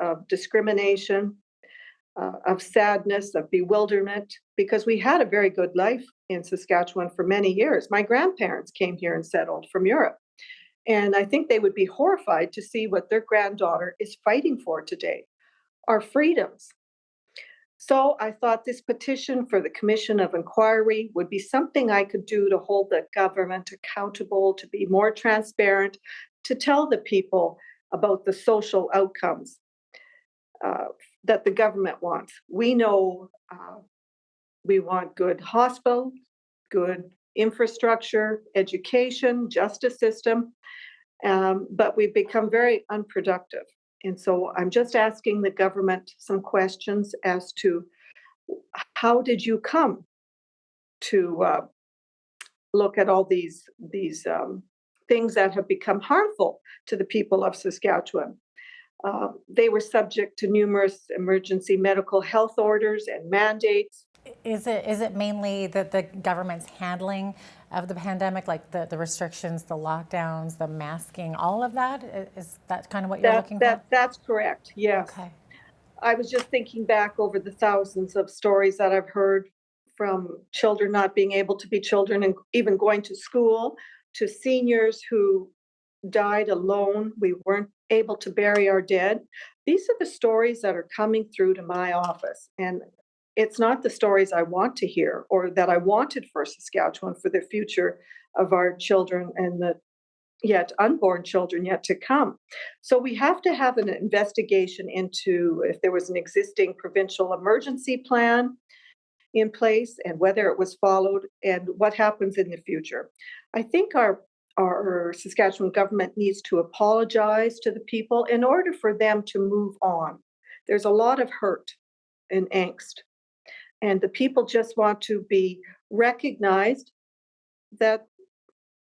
of discrimination, of sadness, of bewilderment, because we had a very good life in Saskatchewan for many years. My grandparents came here and settled from Europe. And I think they would be horrified to see what their granddaughter is fighting for today, our freedoms. So I thought this petition for the Commission of Inquiry would be something I could do to hold the government accountable, to be more transparent, to tell the people about the social outcomes that the government wants. We know we want good hospital, good infrastructure, education, justice system, but we've become very unproductive. And so I'm just asking the government some questions as to how did you come to look at all these things that have become harmful to the people of Saskatchewan. They were subject to numerous emergency medical health orders and mandates. Is it mainly the government's handling of the pandemic, like the restrictions, the lockdowns, the masking, all of that? Is that kind of what you're looking for? That's correct, yes. Okay. I was just thinking back over the thousands of stories that I've heard from children not being able to be children and even going to school, to seniors who died alone. We weren't able to bury our dead. These are the stories that are coming through to my office. And it's not the stories I want to hear or that I wanted for Saskatchewan, for the future of our children and the yet unborn children yet to come. So we have to have an investigation into if there was an existing provincial emergency plan in place and whether it was followed and what happens in the future. I think our Saskatchewan government needs to apologize to the people in order for them to move on. There's a lot of hurt and angst, and the people just want to be recognized that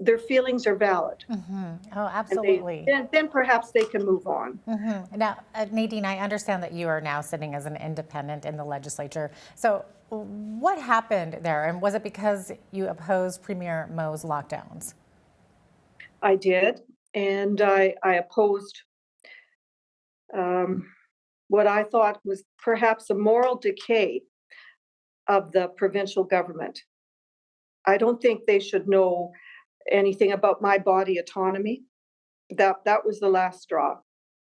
their feelings are valid. Oh, absolutely. Then perhaps they can move on. Now, Nadine, I understand that you are now sitting as an independent in the legislature. So what happened there? And was it because you opposed Premier Moe's lockdowns? I did. And I opposed what I thought was perhaps a moral decay of the provincial government. I don't think they should know anything about my body autonomy. That was the last straw.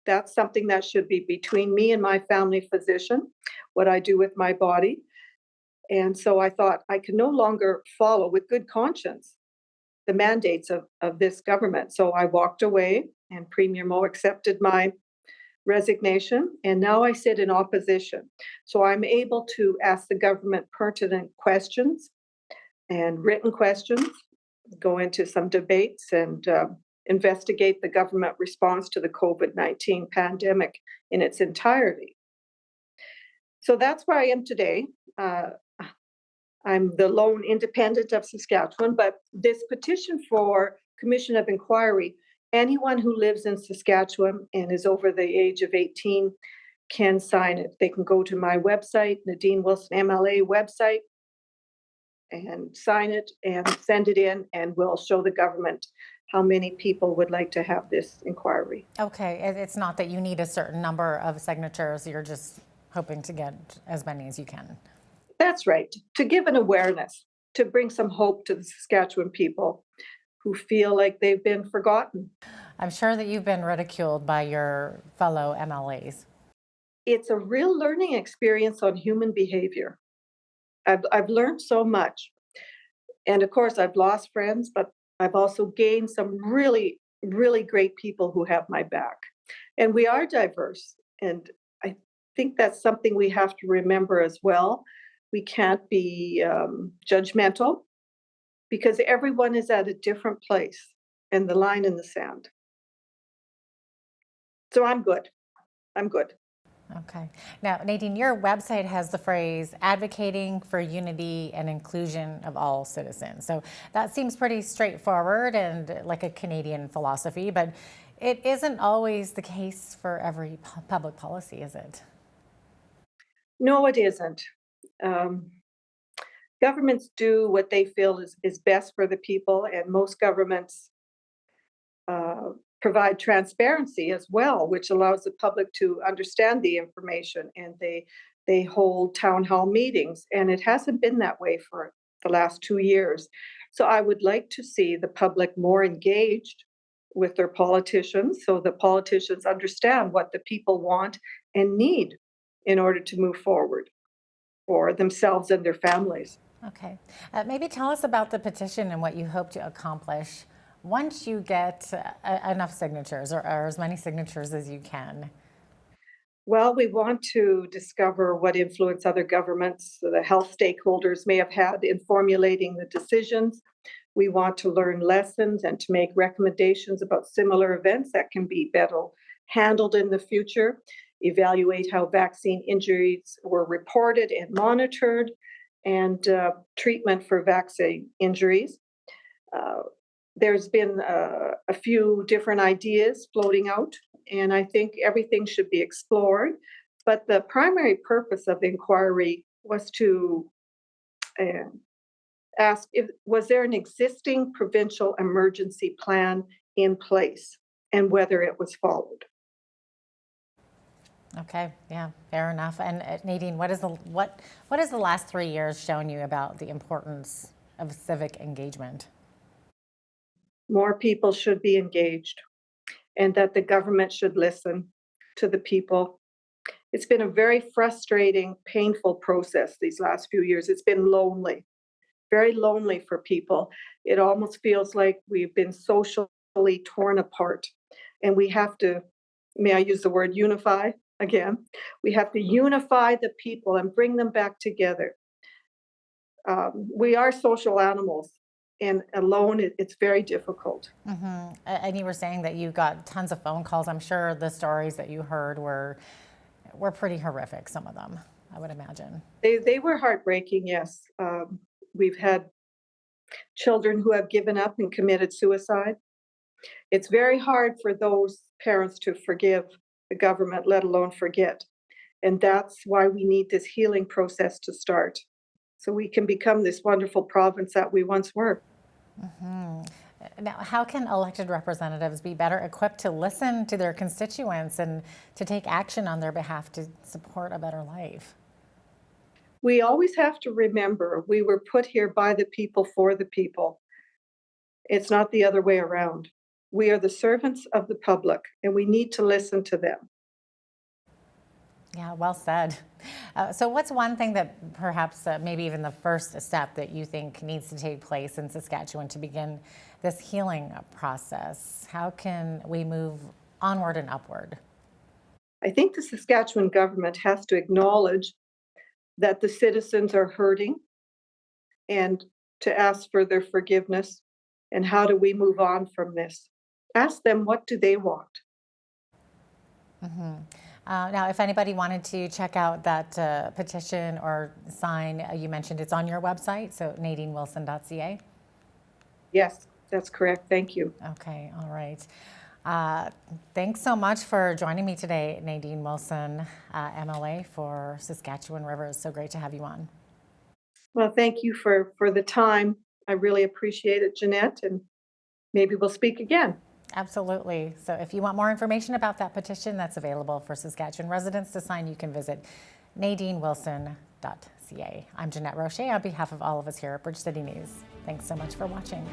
That's something that should be between me and my family physician, what I do with my body. And so I thought I can no longer follow with good conscience the mandates of this government. So I walked away and Premier Moe accepted my resignation, and now I sit in opposition. So I'm able to ask the government pertinent questions and written questions, go into some debates and investigate the government response to the COVID-19 pandemic in its entirety. So that's where I am today. I'm the lone independent of Saskatchewan, but this petition for Commission of Inquiry, anyone who lives in Saskatchewan and is over the age of 18 can sign it. They can go to my website, Nadine Wilson MLA website, and sign it and send it in, and we'll show the government how many people would like to have this inquiry. Okay, it's not that you need a certain number of signatures, you're just hoping to get as many as you can. That's right, to give an awareness, to bring some hope to the Saskatchewan people who feel like they've been forgotten. I'm sure that you've been ridiculed by your fellow MLAs. It's a real learning experience on human behavior. I've learned so much. And of course, I've lost friends, but I've also gained some really, really great people who have my back. And we are diverse. And I think that's something we have to remember as well. We can't be judgmental because everyone is at a different place and the line in the sand. So I'm good. I'm good. Okay. Now, Nadine, your website has the phrase advocating for unity and inclusion of all citizens. So that seems pretty straightforward and like a Canadian philosophy, but it isn't always the case for every public policy, is it? No, it isn't. Governments do what they feel is best for the people, and most governments provide transparency as well, which allows the public to understand the information, and they hold town hall meetings, and it hasn't been that way for the last 2 years. So I would like to see the public more engaged with their politicians so the politicians understand what the people want and need in order to move forward for themselves and their families. Okay. Maybe tell us about the petition and what you hope to accomplish once you get enough signatures or as many signatures as you can. Well, we want to discover what influence other governments, the health stakeholders may have had in formulating the decisions. We want to learn lessons and to make recommendations about similar events that can be better handled in the future, evaluate how vaccine injuries were reported and monitored, and treatment for vaccine injuries. There's been a few different ideas floating out, and I think everything should be explored. But the primary purpose of the inquiry was to ask, was there an existing provincial emergency plan in place and whether it was followed. Okay, yeah, fair enough. And Nadine, what has the last 3 years shown you about the importance of civic engagement? More people should be engaged, and that the government should listen to the people. It's been a very frustrating, painful process these last few years. It's been lonely, very lonely for people. It almost feels like we've been social torn apart. And we have to, may I use the word unify again? We have to unify the people and bring them back together. We are social animals, and alone it's very difficult. Mm-hmm. And you were saying that you got tons of phone calls. I'm sure the stories that you heard were pretty horrific, some of them, I would imagine. They were heartbreaking, yes. We've had children who have given up and committed suicide. It's very hard for those parents to forgive the government, let alone forget. And that's why we need this healing process to start, so we can become this wonderful province that we once were. Mm-hmm. Now, how can elected representatives be better equipped to listen to their constituents and to take action on their behalf to support a better life? We always have to remember we were put here by the people for the people. It's not the other way around. We are the servants of the public, and we need to listen to them. Yeah, well said. So what's one thing that perhaps maybe even the first step that you think needs to take place in Saskatchewan to begin this healing process? How can we move onward and upward? I think the Saskatchewan government has to acknowledge that the citizens are hurting and to ask for their forgiveness. And how do we move on from this? Ask them, what do they want? Mm-hmm. Now, if anybody wanted to check out that petition or sign, you mentioned it's on your website, so NadineWilson.ca. Yes, that's correct. Thank you. Okay, all right. Thanks so much for joining me today, Nadine Wilson, MLA for Saskatchewan Rivers. So great to have you on. Well, thank you for the time. I really appreciate it, Jeanette, and maybe we'll speak again. Absolutely. So if you want more information about that petition that's available for Saskatchewan residents to sign, you can visit NadineWilson.ca. I'm Jeanette Roche on behalf of all of us here at Bridge City News. Thanks so much for watching.